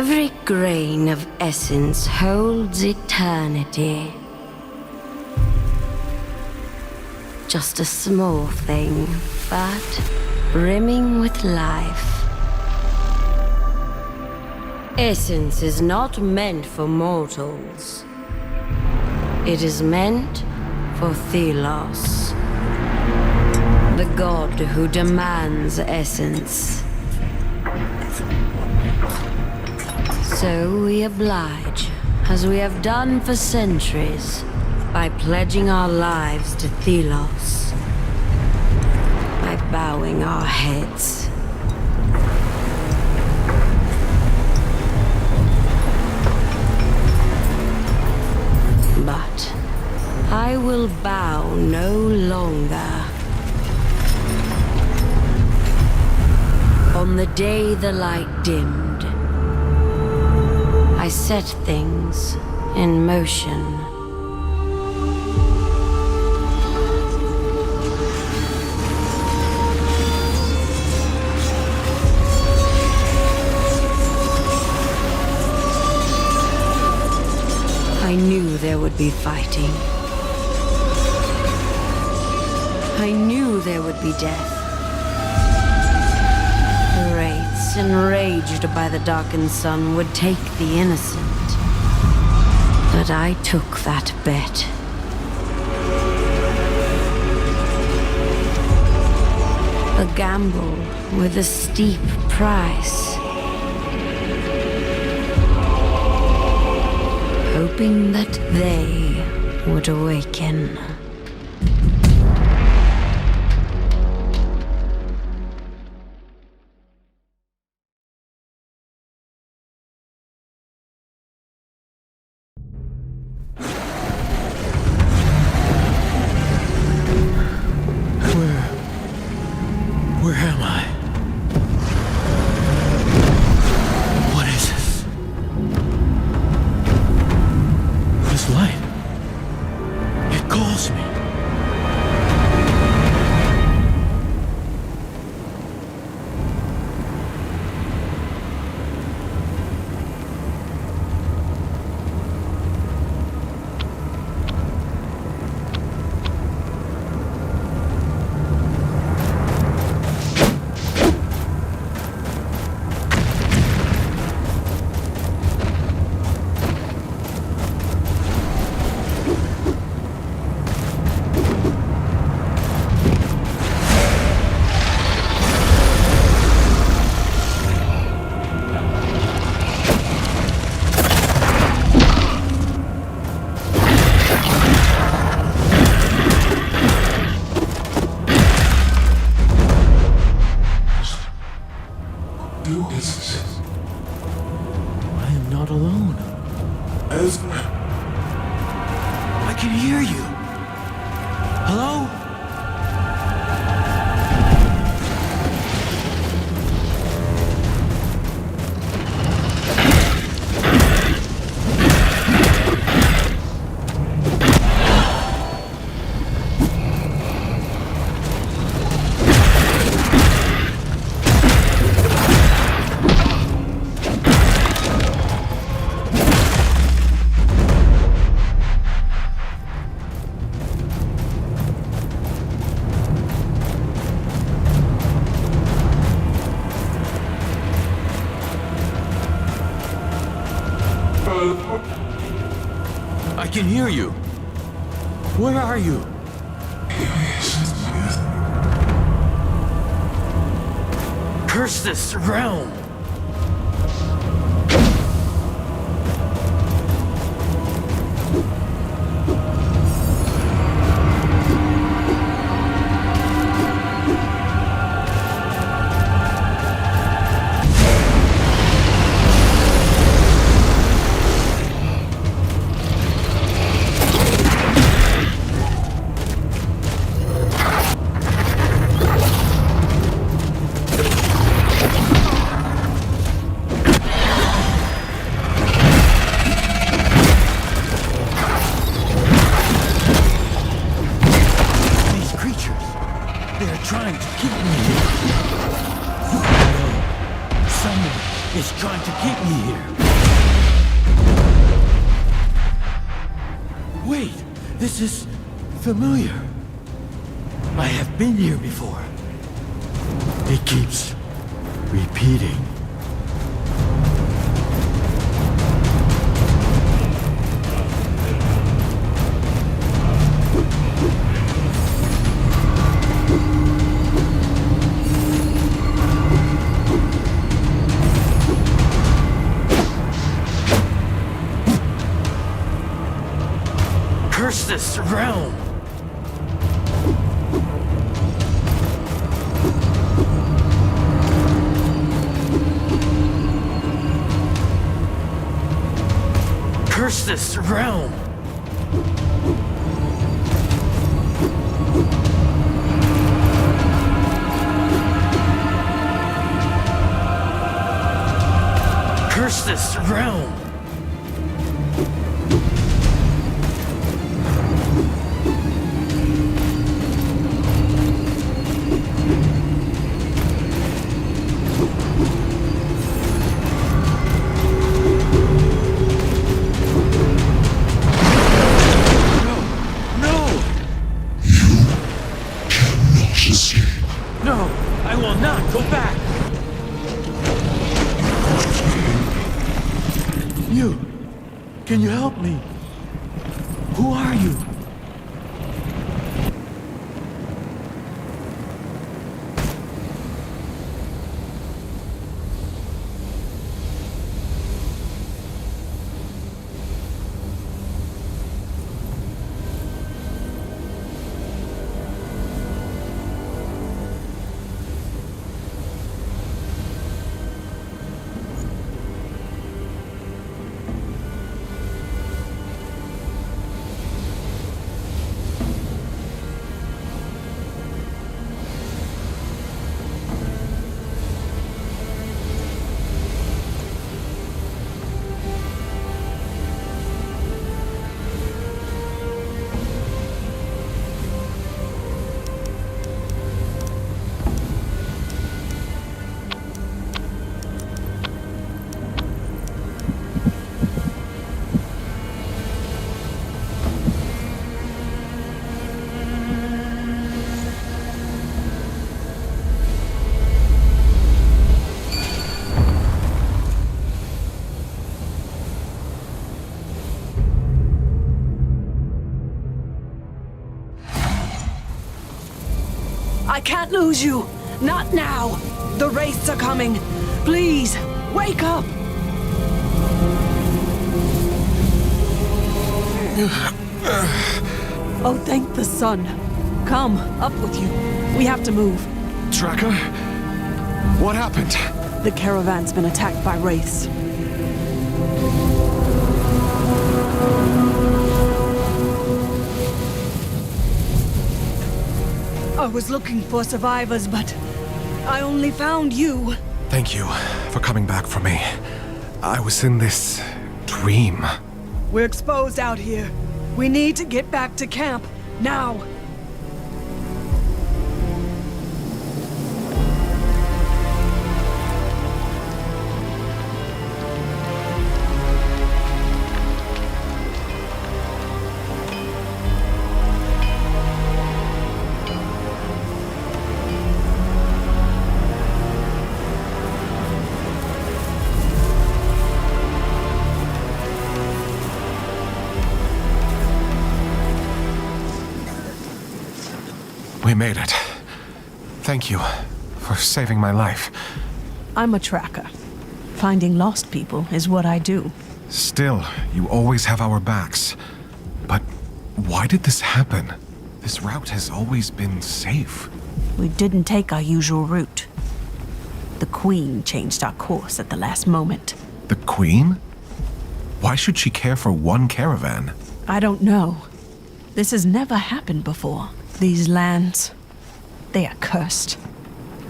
Every grain of essence holds eternity. Just a small thing, but brimming with life. Essence is not meant for mortals. It is meant for Thelos, the god who demands essence. So we oblige, as we have done for centuries, by pledging our lives to Thelos, by bowing our heads. But I will bow no longer. On the day the light dimmed, I set things in motion. I knew there would be fighting. I knew there would be death. Wraiths, enraged by the darkened sun, would take the innocent. But I took that bet. A gamble with a steep price. Hoping that they would awaken. Where am I? What is this? This light. It calls me. I am not alone. I can hear you. Hello? I can hear you. Where are you? Curse this realm! Trying to keep me here. Someone is trying to keep me here. Wait, this is familiar. I have been here before. It keeps repeating. Curse this realm! Curse this realm! Curse this realm! No, I will not go back! You! Can you help me? Who are you? I can't lose you! Not now! The wraiths are coming! Please, wake up! Oh, thank the sun. Come, up with you. We have to move. Tracker? What happened? The caravan's been attacked by wraiths. I was looking for survivors, but I only found you. Thank you for coming back for me. I was in this dream. We're exposed out here. We need to get back to camp, now. We made it. Thank you for saving my life. I'm a tracker. Finding lost people is what I do. Still, you always have our backs. But why did this happen? This route has always been safe. We didn't take our usual route. The Queen changed our course at the last moment. The Queen? Why should she care for one caravan? I don't know. This has never happened before. These lands, they are cursed.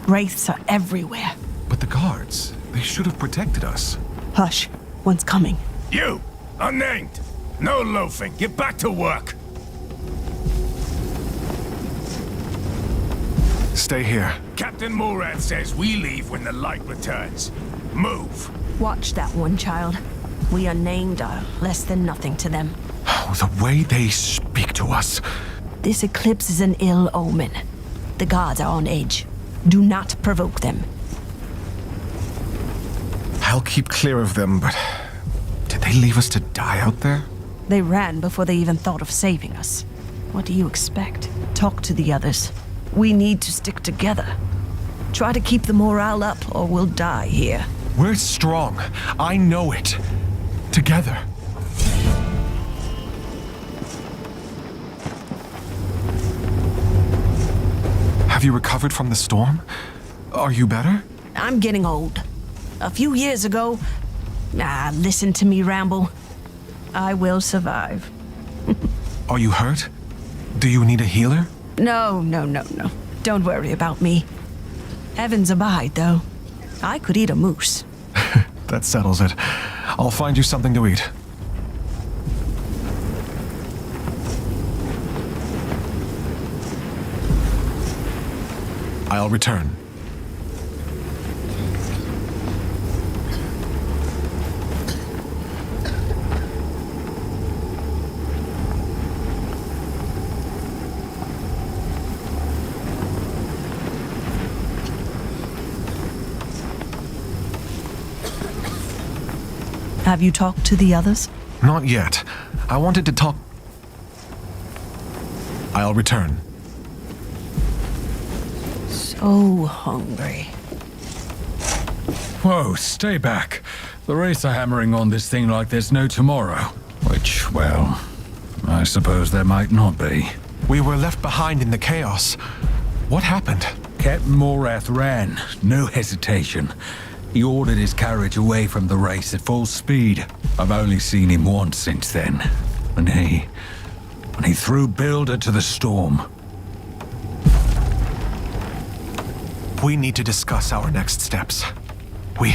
Wraiths are everywhere. But the guards, they should have protected us. Hush, one's coming. You! Unnamed! No loafing! Get back to work! Stay here. Captain Morad says we leave when the light returns. Move. Watch that one, child. We unnamed are less than nothing to them. Oh, the way they speak to us. This eclipse is an ill omen. The gods are on edge. Do not provoke them. I'll keep clear of them, but did they leave us to die out there? They ran before they even thought of saving us. What do you expect? Talk to the others. We need to stick together. Try to keep the morale up, or we'll die here. We're strong. I know it. Together. Have you recovered from the storm? Are you better? I'm getting old. A few years ago... listen to me ramble. I will survive. Are you hurt? Do you need a healer? No. Don't worry about me. Heavens abide, though. I could eat a moose. That settles it. I'll find you something to eat. I'll return. Have you talked to the others? Not yet. I wanted to talk... I'll return. So hungry. Whoa, stay back. The Wraiths are hammering on this thing like there's no tomorrow. Which, well, I suppose there might not be. We were left behind in the chaos. What happened? Captain Morath ran, no hesitation. He ordered his carriage away from the race at full speed. I've only seen him once since then. When he threw Builder to the storm. We need to discuss our next steps. We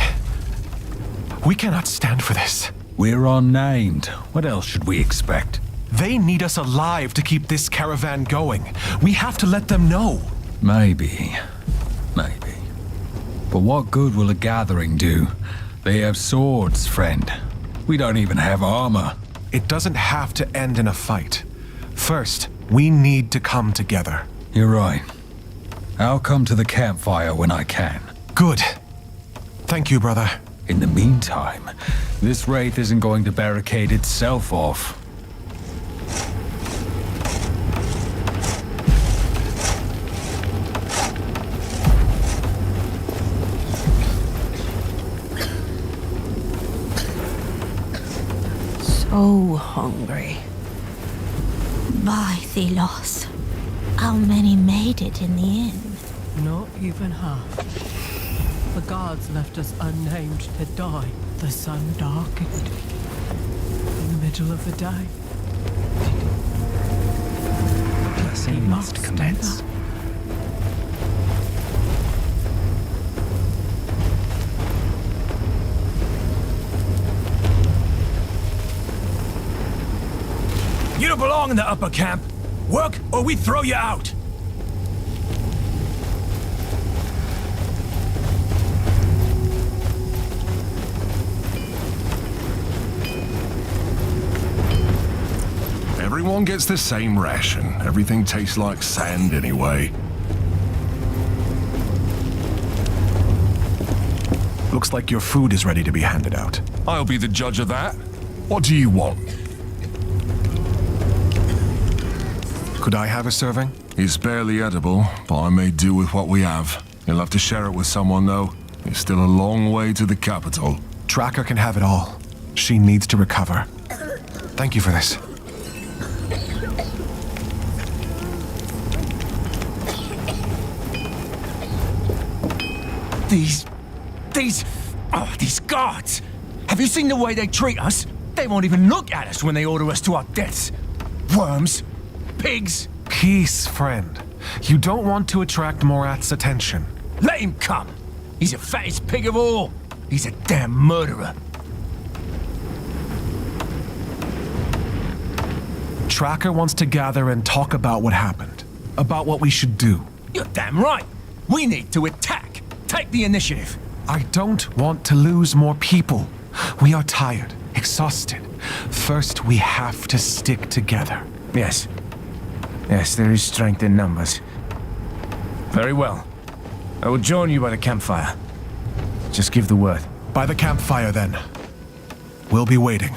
cannot stand for this. We're unnamed. What else should we expect? They need us alive to keep this caravan going. We have to let them know. Maybe. But what good will a gathering do? They have swords, friend. We don't even have armor. It doesn't have to end in a fight. First, we need to come together. You're right. I'll come to the campfire when I can. Good. Thank you, brother. In the meantime, this wraith isn't going to barricade itself off. So hungry. By Thelos. How many made it in the end? Not even half. The gods left us unnamed to die. The sun darkened. In the middle of the day. Blessing must commence. You don't belong in the upper camp. Work or we throw you out. Everyone gets the same ration. Everything tastes like sand anyway. Looks like your food is ready to be handed out. I'll be the judge of that. What do you want? Could I have a serving? It's barely edible, but I may do with what we have. You'll have to share it with someone, though. It's still a long way to the capital. Tracker can have it all. She needs to recover. Thank you for this. These guards! Have you seen the way they treat us? They won't even look at us when they order us to our deaths. Worms. Pigs. Peace, friend. You don't want to attract Morath's attention. Let him come. He's the fattest pig of all. He's a damn murderer. Tracker wants to gather and talk about what happened. About what we should do. You're damn right. We need to attack. Take the initiative. I don't want to lose more people. We are tired, exhausted. First, we have to stick together. Yes. Yes, there is strength in numbers. Very well. I will join you by the campfire. Just give the word. By the campfire, then. We'll be waiting.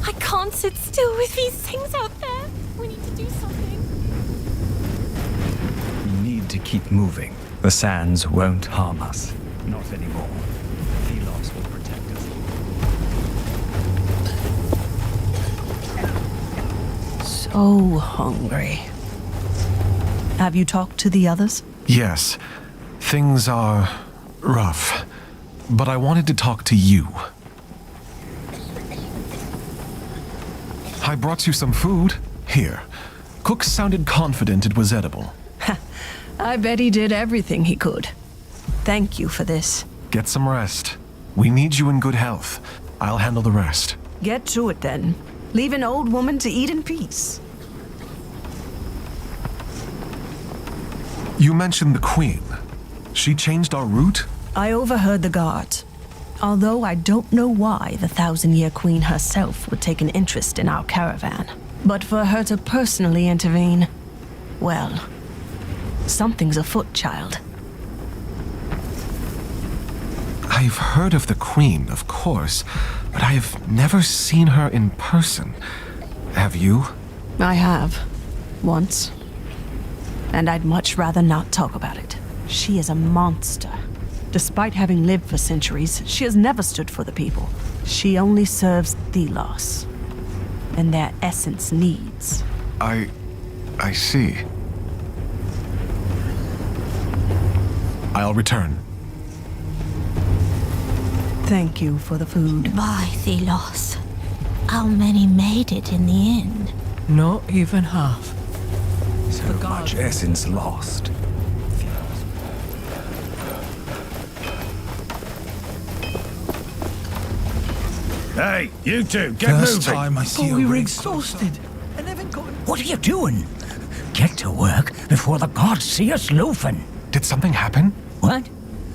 I can't sit still with these things out there. We need to do something. We need to keep moving. The sands won't harm us. Not anymore. Thelos will protect us. So hungry. Have you talked to the others? Yes, things are rough. But I wanted to talk to you. I brought you some food. Here. Cook sounded confident it was edible. I bet he did everything he could. Thank you for this. Get some rest. We need you in good health. I'll handle the rest. Get to it then. Leave an old woman to eat in peace. You mentioned the Queen. She changed our route? I overheard the guards. Although I don't know why the Thousand-Year Queen herself would take an interest in our caravan. But for her to personally intervene, well, something's afoot, child. I've heard of the Queen, of course, but I have never seen her in person. Have you? I have. Once. And I'd much rather not talk about it. She is a monster. Despite having lived for centuries, she has never stood for the people. She only serves Thelos and their essence needs. I see. I'll return. Thank you for the food. By Thelos. How many made it in the end? Not even half. So much essence lost. Hey, you two, get First moving! time I see Oh, a we were rig- exhausted. What are you doing? Get to work before the gods see us loafing. Did something happen? What?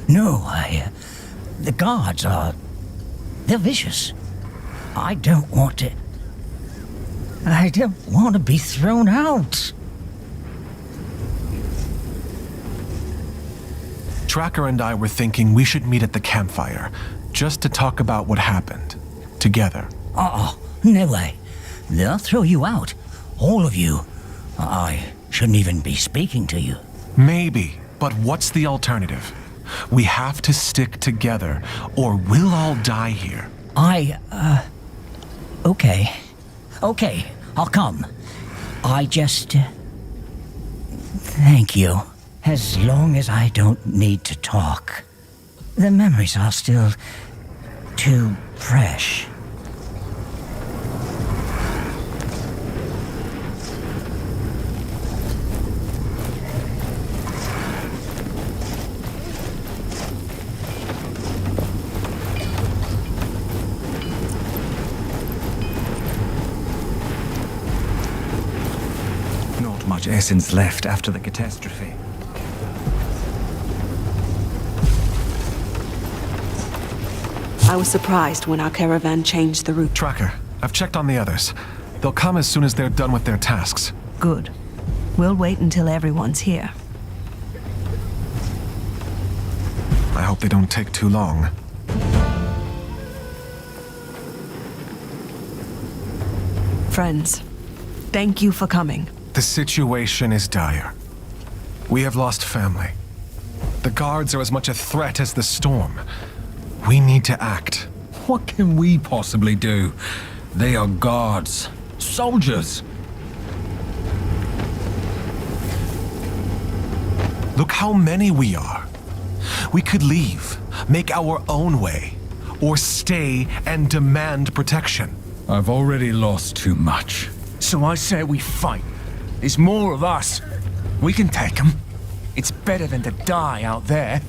No, the guards are... They're vicious. I don't want to... I don't want to be thrown out. Tracker and I were thinking we should meet at the campfire, just to talk about what happened. Together. Oh, no way. They'll throw you out. All of you. I shouldn't even be speaking to you. Maybe, but what's the alternative? We have to stick together, or we'll all die here. Okay. Okay, I'll come. I just... Thank you. As long as I don't need to talk. The memories are still... too fresh. Not much essence left after the catastrophe. I was surprised when our caravan changed the route. Tracker, I've checked on the others. They'll come as soon as they're done with their tasks. Good. We'll wait until everyone's here. I hope they don't take too long. Friends, thank you for coming. The situation is dire. We have lost family. The guards are as much a threat as the storm. We need to act. What can we possibly do? They are guards, soldiers. Look how many we are. We could leave, make our own way, or stay and demand protection. I've already lost too much. So I say we fight. There's more of us. We can take them. It's better than to die out there.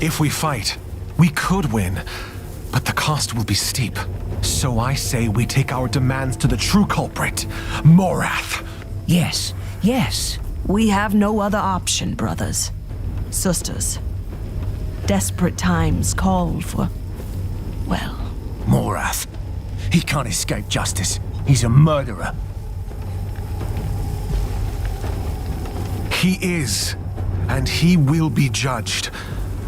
If we fight, we could win, but the cost will be steep. So I say we take our demands to the true culprit, Morath. Yes, yes. We have no other option, brothers. Sisters. Desperate times call for, well, Morath. He can't escape justice. He's a murderer. He is, and he will be judged.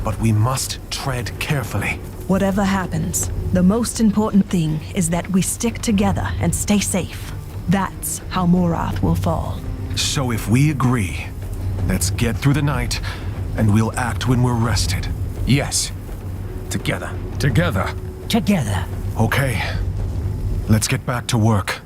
But we must tread carefully. whatever happens, the most important thing is that we stick together and stay safe. That's how Morath will fall. So if we agree, let's get through the night, and we'll act when we're rested. Yes. Together. Together. Together. Okay. Let's get back to work.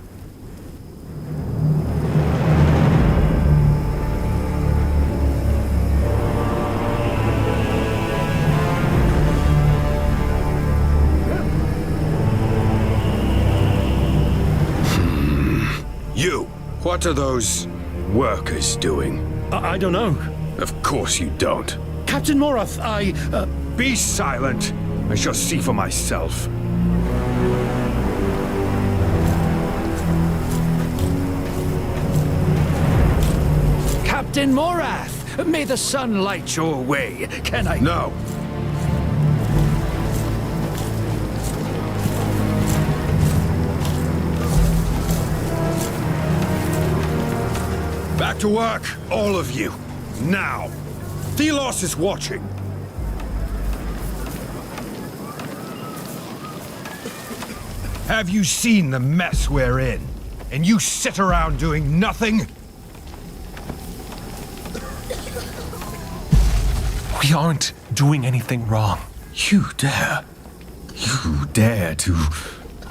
You! What are those workers doing? I don't know. Of course you don't. Captain Morath, Be silent! I shall see for myself. Captain Morath, may the sun light your way. Can I... No! Back to work, all of you. Now! Thelos is watching. Have you seen the mess we're in? And you sit around doing nothing? We aren't doing anything wrong. You dare to...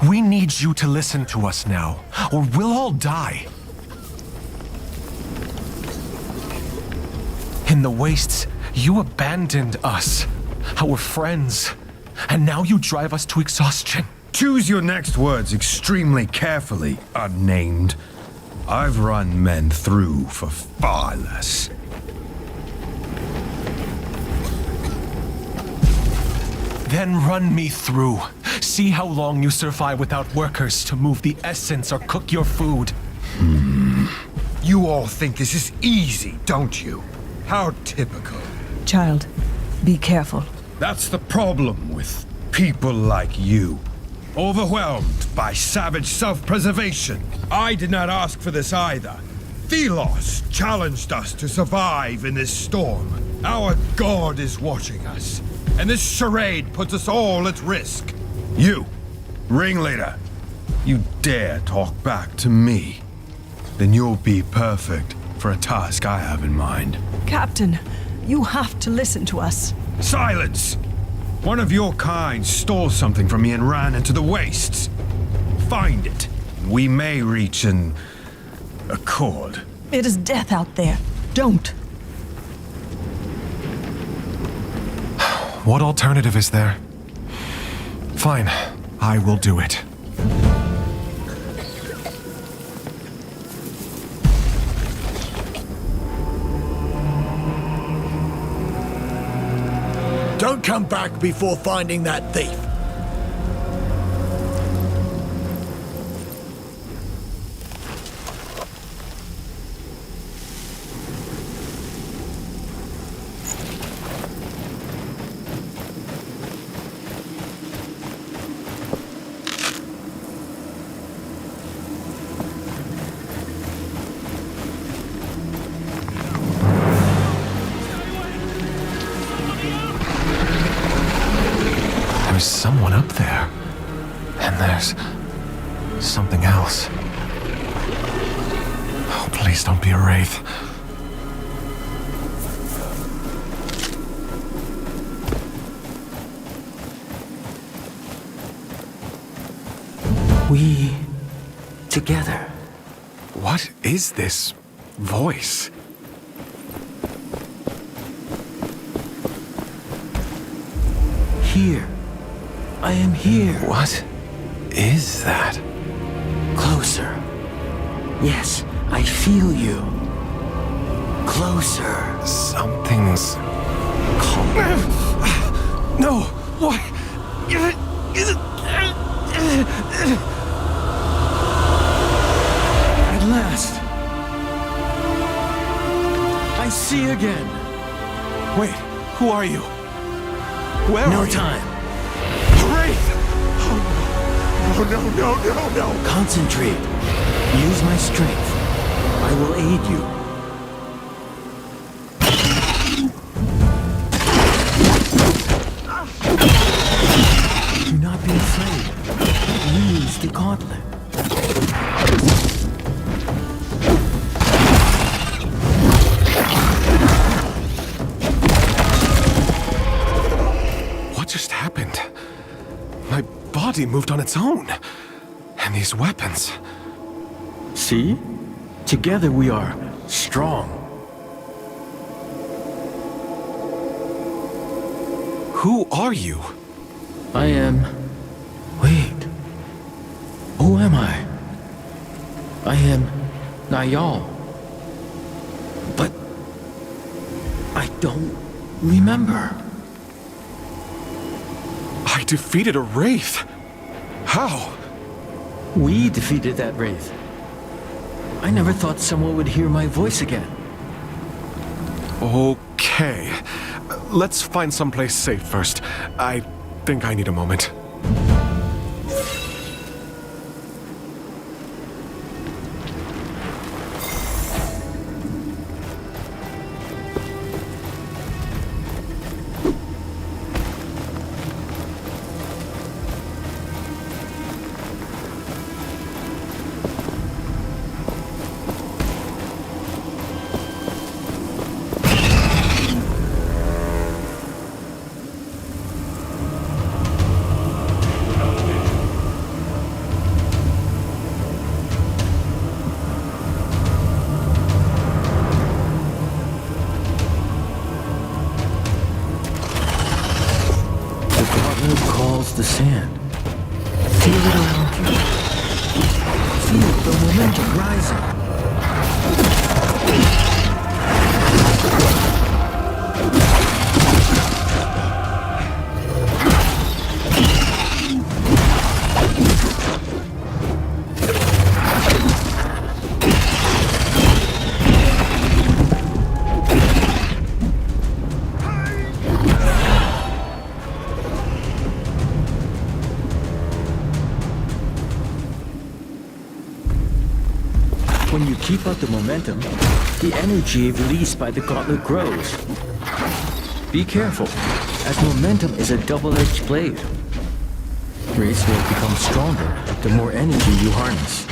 We need you to listen to us now, or we'll all die. In the wastes, you abandoned us, our friends, and now you drive us to exhaustion. Choose your next words extremely carefully, unnamed. I've run men through for far less. Then run me through. See how long you survive without workers to move the essence or cook your food. You all think this is easy, don't you? How typical. Child, be careful. That's the problem with people like you. Overwhelmed by savage self-preservation. I did not ask for this either. Thelos challenged us to survive in this storm. Our god is watching us, and this charade puts us all at risk. You, ringleader, you dare talk back to me, then you'll be perfect for a task I have in mind. Captain, you have to listen to us. Silence! One of your kind stole something from me and ran into the wastes. Find it. We may reach an accord. It is death out there. Don't. What alternative is there? Fine, I will do it. Don't come back before finding that thief. There's someone up there. And there's something else. Oh, please don't be a wraith. We together. What is this voice? Here. I am here. What is that? closer. Yes, I feel you. Closer. Something's calling. No! Why? At last! I see again! Wait, who are you? Where No are you? time. Wraith! Oh, no! Concentrate. Use my strength. I will aid you. Do not be afraid. Use the gauntlet. What just happened? My body moved on its own. And these weapons. See? Together we are strong. Who are you? I am... Wait. Who am I? I am Nayal. But... I don't remember. I defeated a wraith. How? We defeated that wraith. I never thought someone would hear my voice again. Okay. Let's find someplace safe first. I think I need a moment. The sand. Feel it around you. Feel the momentum rising. When you keep up the momentum, the energy released by the gauntlet grows. Be careful, as momentum is a double-edged blade. Wraiths will become stronger the more energy you harness.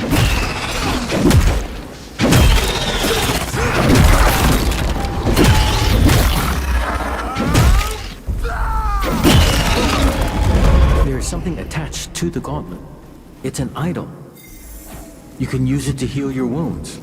There is something attached to the gauntlet. It's an idol. You can use it to heal your wounds.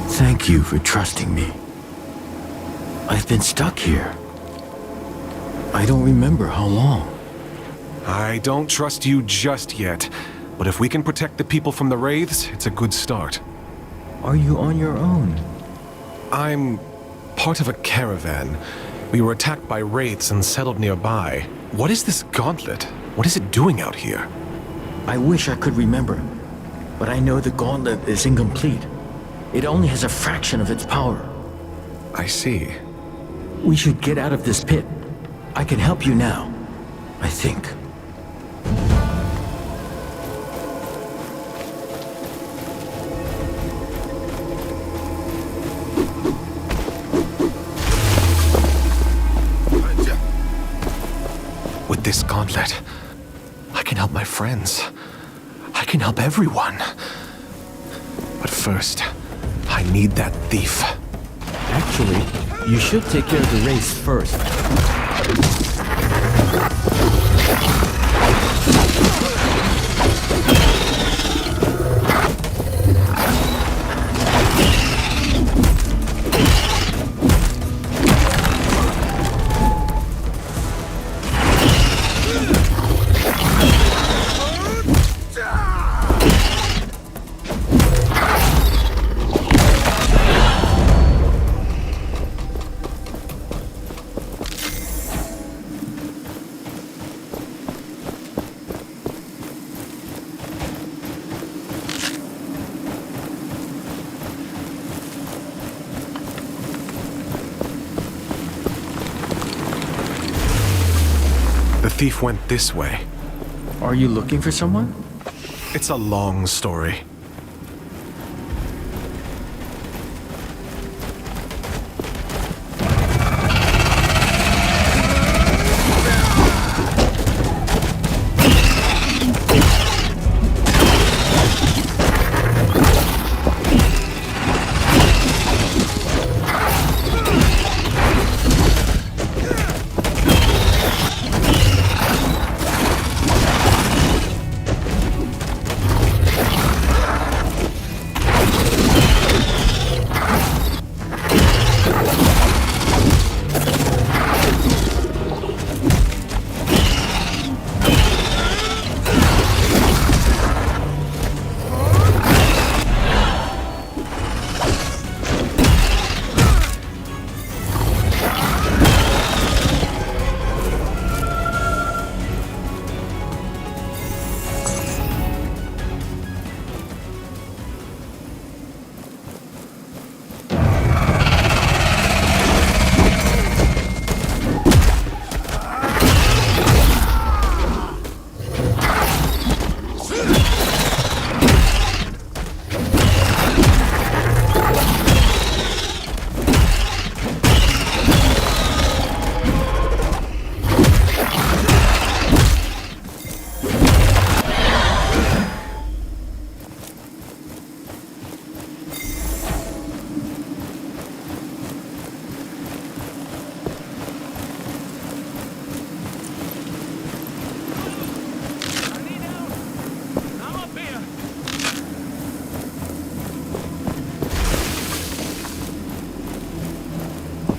Thank you for trusting me. I've been stuck here. I don't remember how long. I don't trust you just yet, but if we can protect the people from the wraiths, it's a good start. Are you on your own? I'm part of a caravan. We were attacked by wraiths and settled nearby. What is this gauntlet? What is it doing out here? I wish I could remember, but I know the gauntlet is incomplete. It only has a fraction of its power. I see. We should get out of this pit. I can help you now, I think. With this gauntlet, I can help my friends. I can help everyone. But first, I need that thief. Actually, you should take care of the race first. The thief went this way. Are you looking for someone? It's a long story.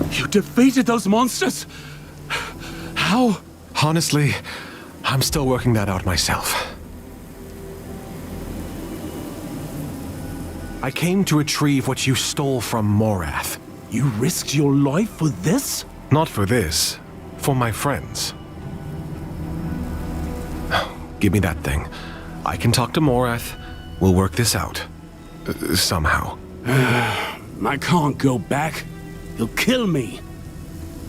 You defeated those monsters? How? Honestly, I'm still working that out myself. I came to retrieve what you stole from Morath. You risked your life for this? Not for this. For my friends. Give me that thing. I can talk to Morath. We'll work this out. Somehow. I can't go back. He'll kill me.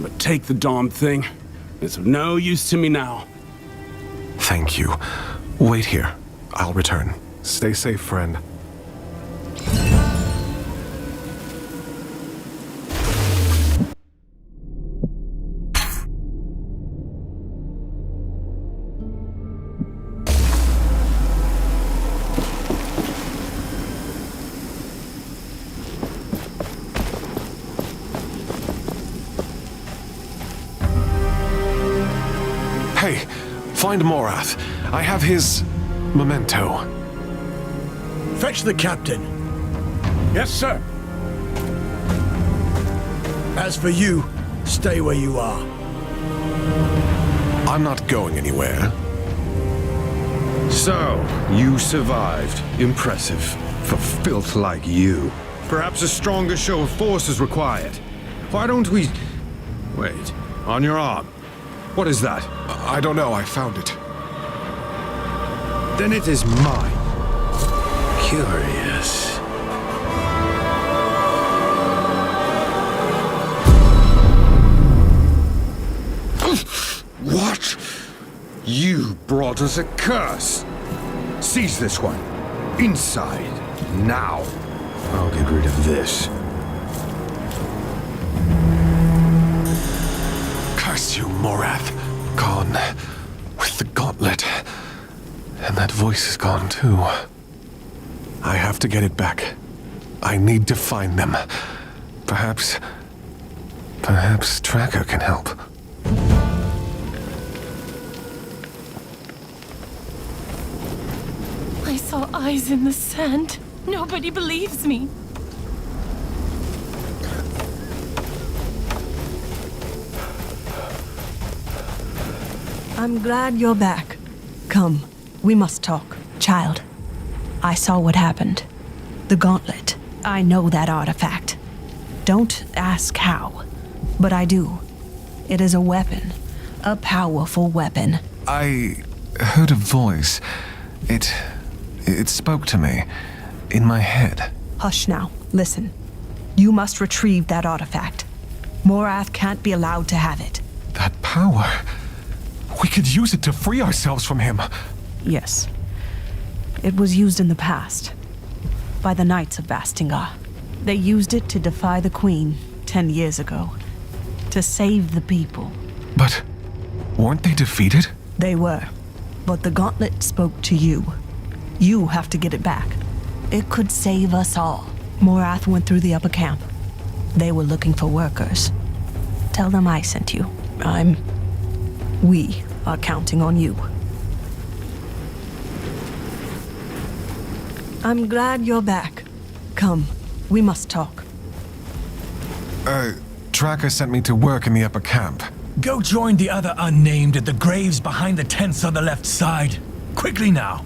But take the darn thing. It's of no use to me now. Thank you. Wait here. I'll return. Stay safe, friend. Hey, find Morath. I have his memento. Fetch the captain. Yes, sir. As for you, stay where you are. I'm not going anywhere. So, you survived. Impressive. For filth like you. Perhaps a stronger show of force is required. Why don't we... Wait. On your arm. What is that? I don't know. I found it. Then it is mine. Curious. What? You brought us a curse. Seize this one. Inside. Now. I'll get rid of this. Curse you, Morath. Gone. With the gauntlet. And that voice is gone, too. I have to get it back. I need to find them. Perhaps Perhaps Tracker can help. I saw eyes in the sand. Nobody believes me. I'm glad you're back. Come, we must talk. Child, I saw what happened. The gauntlet. I know that artifact. Don't ask how, but I do. It is a weapon. A powerful weapon. I heard a voice. It spoke to me. In my head. Hush now. Listen. You must retrieve that artifact. Morath can't be allowed to have it. That power. We could use it to free ourselves from him. Yes. It was used in the past. By the Knights of Vastingar. They used it to defy the Queen 10 years ago. To save the people. But weren't they defeated? They were. But the gauntlet spoke to you. You have to get it back. It could save us all. Morath went through the upper camp. They were looking for workers. Tell them I sent you. We are counting on you. I'm glad you're back. Come, we must talk. Tracker sent me to work in the upper camp. Go join the other unnamed at the graves behind the tents on the left side. Quickly now.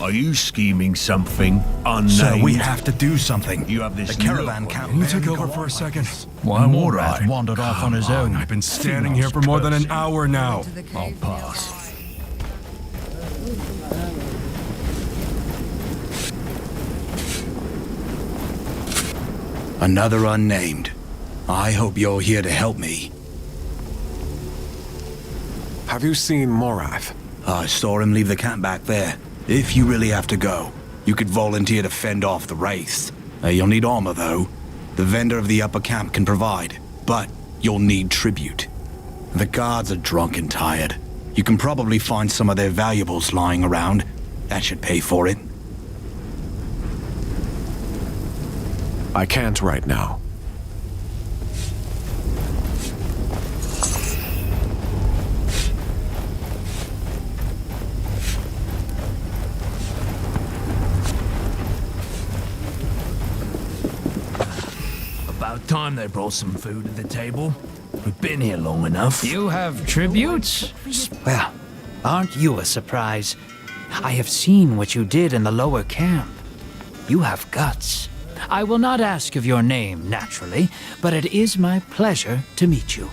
Are you scheming something unnamed? Sir, we have to do something. You have this The caravan look on camp. you. Can you take over for a second? Why Morath wandered off on his own? I've been standing here for more than an hour now. I'll pass. Another unnamed. I hope you're here to help me. Have you seen Morath? I saw him leave the camp back there. If you really have to go, you could volunteer to fend off the wraiths. You'll need armor, though. The vendor of the upper camp can provide, but you'll need tribute. The guards are drunk and tired. You can probably find some of their valuables lying around. That should pay for it. I can't right now. About time they brought some food to the table. We've been here long enough. You have tributes? Well, aren't you a surprise? I have seen what you did in the lower camp. You have guts. I will not ask of your name, naturally, but it is my pleasure to meet you.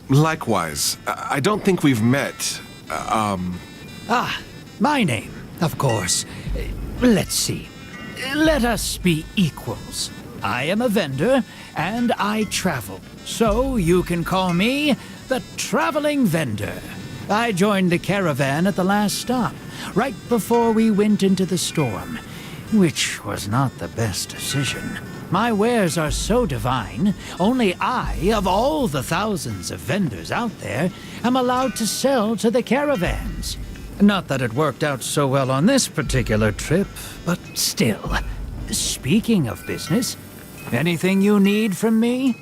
Likewise. I don't think we've met. Ah, my name, of course. Let's see. Let us be equals. I am a vendor, and I travel. So you can call me the Traveling Vendor. I joined the caravan at the last stop, right before we went into the storm, which was not the best decision. My wares are so divine, only I, of all the thousands of vendors out there, am allowed to sell to the caravans. Not that it worked out so well on this particular trip, but still. Speaking of business, anything you need from me?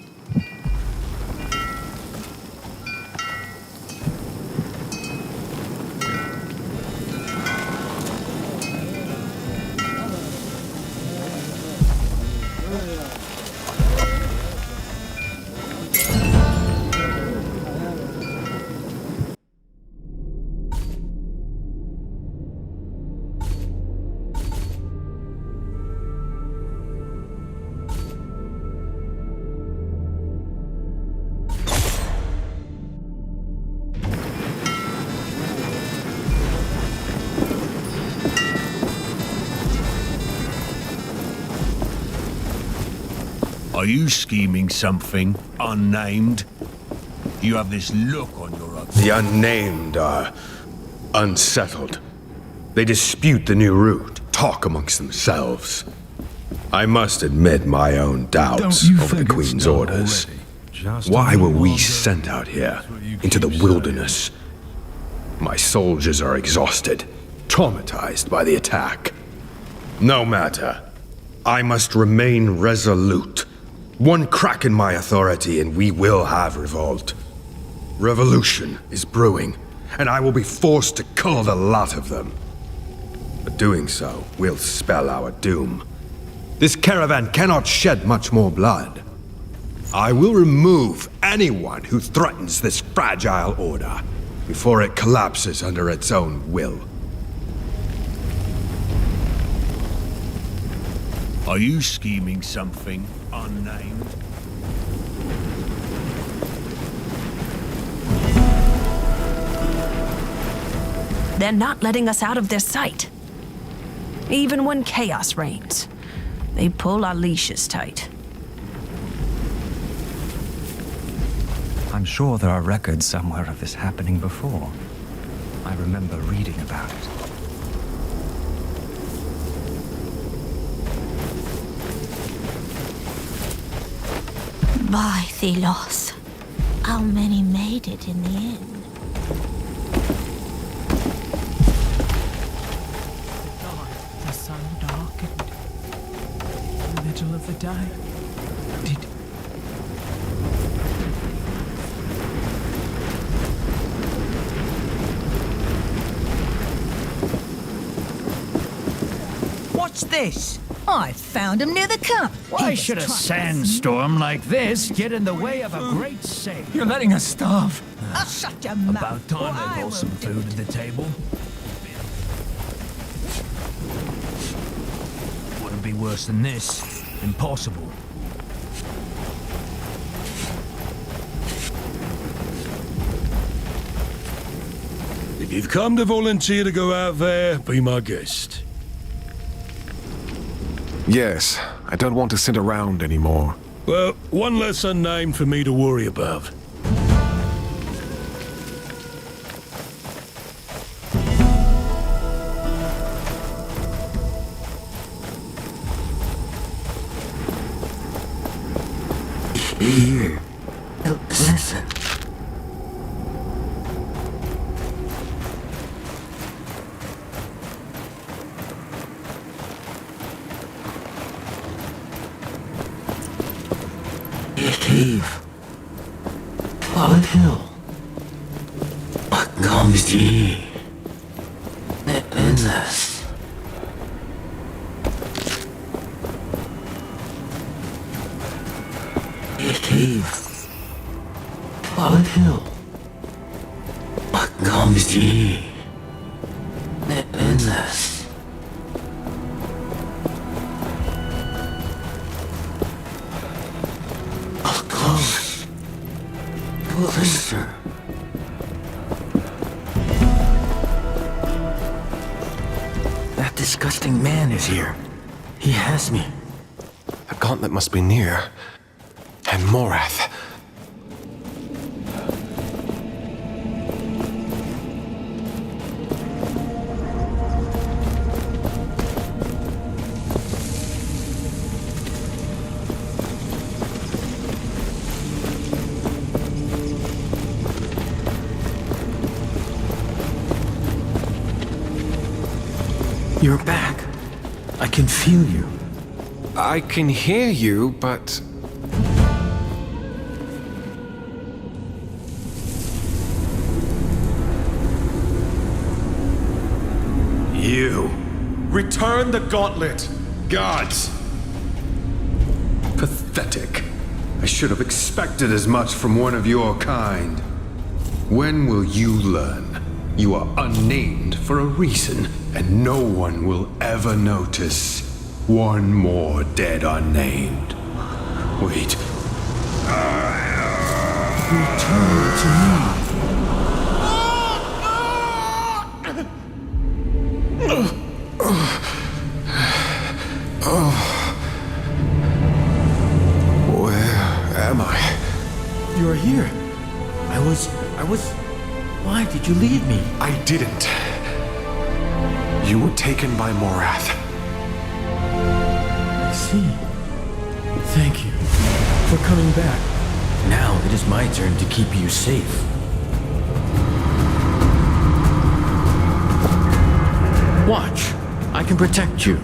Are you scheming something unnamed? You have this look on your ugly. The unnamed are unsettled. They dispute the new route, talk amongst themselves. I must admit my own doubts over the Queen's orders. Why were we sent out here, into the wilderness? My soldiers are exhausted, traumatized by the attack. No matter. I must remain resolute. One crack in my authority and we will have revolt. Revolution is brewing, and I will be forced to cull the lot of them. But doing so will spell our doom. This caravan cannot shed much more blood. I will remove anyone who threatens this fragile order before it collapses under its own will. Are you scheming something unnamed? They're not letting us out of their sight. Even when chaos reigns, they pull our leashes tight. I'm sure there are records somewhere of this happening before. I remember reading about it. By Thelos, how many made it in the end? The sun darkened. In the middle of the day. Did... What's this? I found him near the camp. Why should a sandstorm like this get in the way of a great sail? You're letting us starve. Oh, shut your mouth. About time they brought some food to the table. Wouldn't be worse than this. Impossible. If you've come to volunteer to go out there, be my guest. Yes, I don't want to sit around anymore. Well, one less unnamed for me to worry about. Here. Listen. Cave. Solid hill. What comes to ye? Endless. Cave. Solid hill. What comes to ye? Endless. Closer. That disgusting man is here. He has me. The gauntlet must be near. And Morath. You're back. I can feel you. I can hear you, but... You! Return the gauntlet! Gods! Pathetic. I should have expected as much from one of your kind. When will you learn? You are unnamed for a reason, and no one will ever notice. One more dead unnamed. Wait. Return to me. Where am I? You're here. I was... Why did you leave me? I didn't. You were taken by Morath. I see. Thank you for coming back. Now it is my turn to keep you safe. Watch. I can protect you.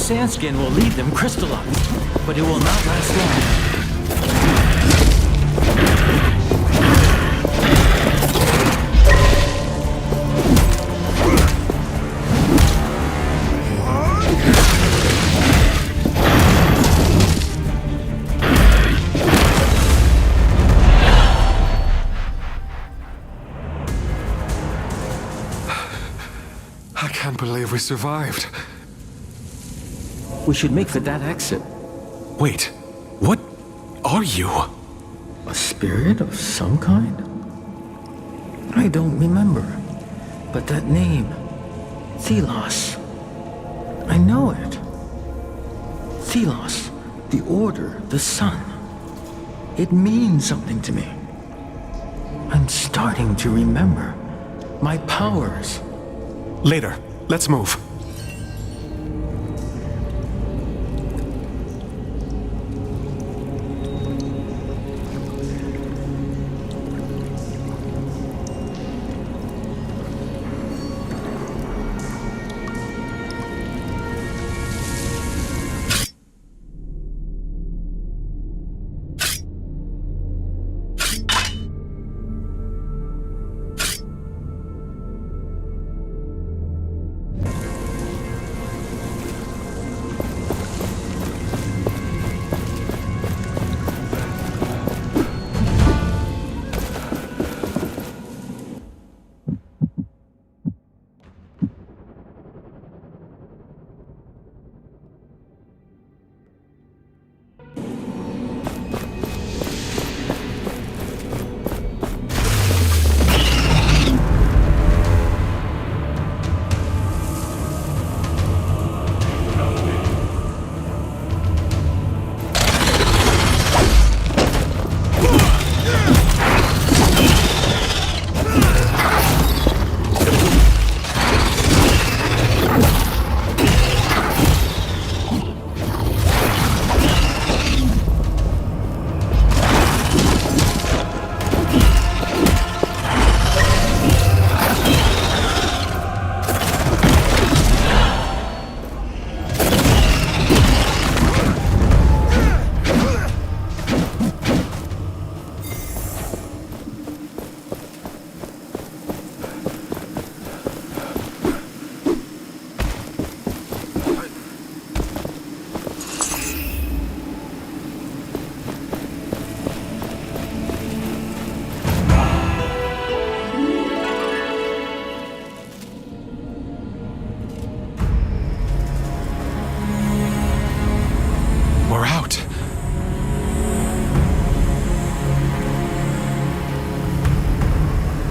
Sandskin will leave them crystallized, but it will not last long. I can't believe we survived. We should make for that exit. Wait, what are you? A spirit of some kind? I don't remember. But that name, Thelos, I know it. Thelos, the Order, the Sun. It means something to me. I'm starting to remember my powers. Later, let's move.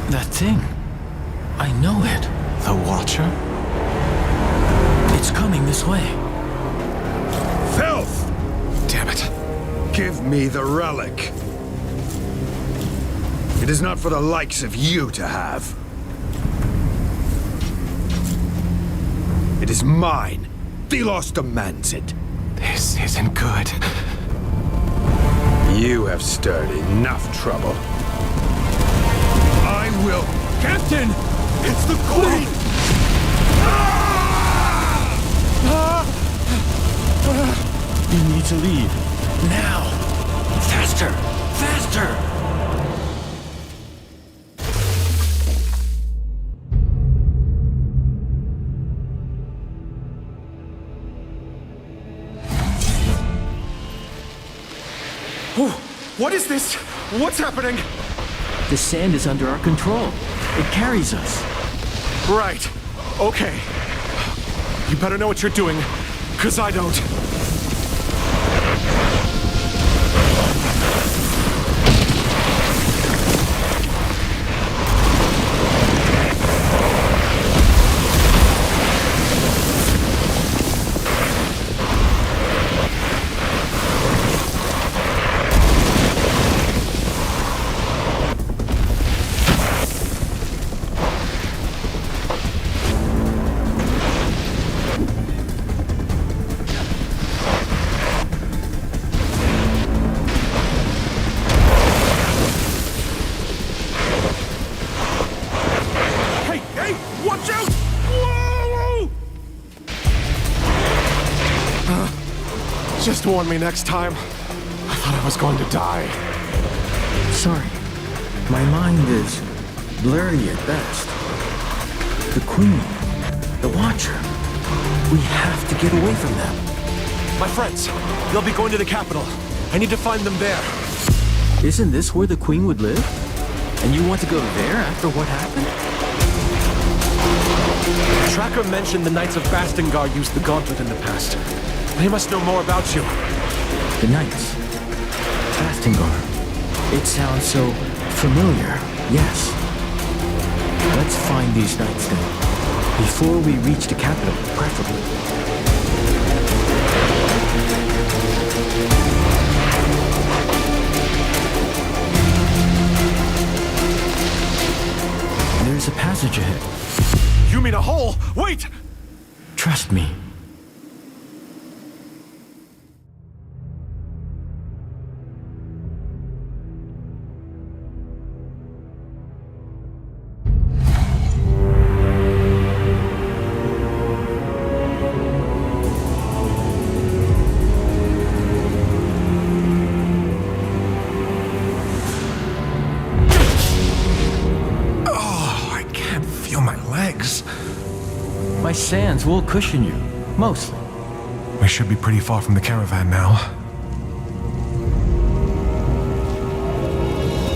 That thing. I know it. The Watcher? It's coming this way. Filth! Damn it. Give me the relic. It is not for the likes of you to have. It is mine. Thelos demands it. This isn't good. You have stirred enough trouble. I will... Captain! It's the Queen! You need to leave. Now! Faster! Faster! What is this? What's happening? The sand is under our control. It carries us. Right. Okay. You better know what you're doing, 'cause I don't. Just warn me next time. I thought I was going to die. Sorry. My mind is blurry at best. The Queen, the Watcher. We have to get away from them. My friends, they'll be going to the capital. I need to find them there. Isn't this where the Queen would live? And you want to go there after what happened? Tracker mentioned the Knights of Bastingar used the gauntlet in the past. They must know more about you. The Knights. Bastingar. It sounds so familiar, yes. Let's find these Knights then. Before we reach the capital, preferably. There's a passage ahead. You mean a hole? Wait! Trust me. My sands will cushion you, mostly. We should be pretty far from the caravan now.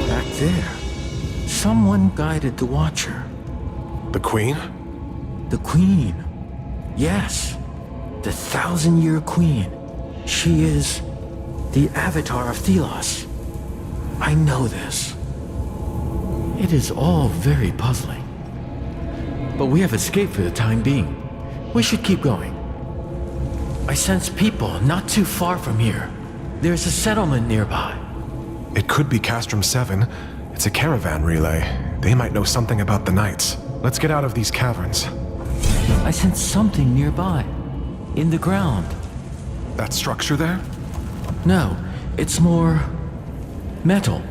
Back there, someone guided the Watcher. The Queen? The Queen. Yes, the 1,000-year Queen. She is the avatar of Thelos. I know this. It is all very puzzling. But we have escaped for the time being. We should keep going. I sense people not too far from here. There's a settlement nearby. It could be Castrum 7. It's a caravan relay. They might know something about the Knights. Let's get out of these caverns. I sense something nearby. In the ground. That structure there? No, it's more metal.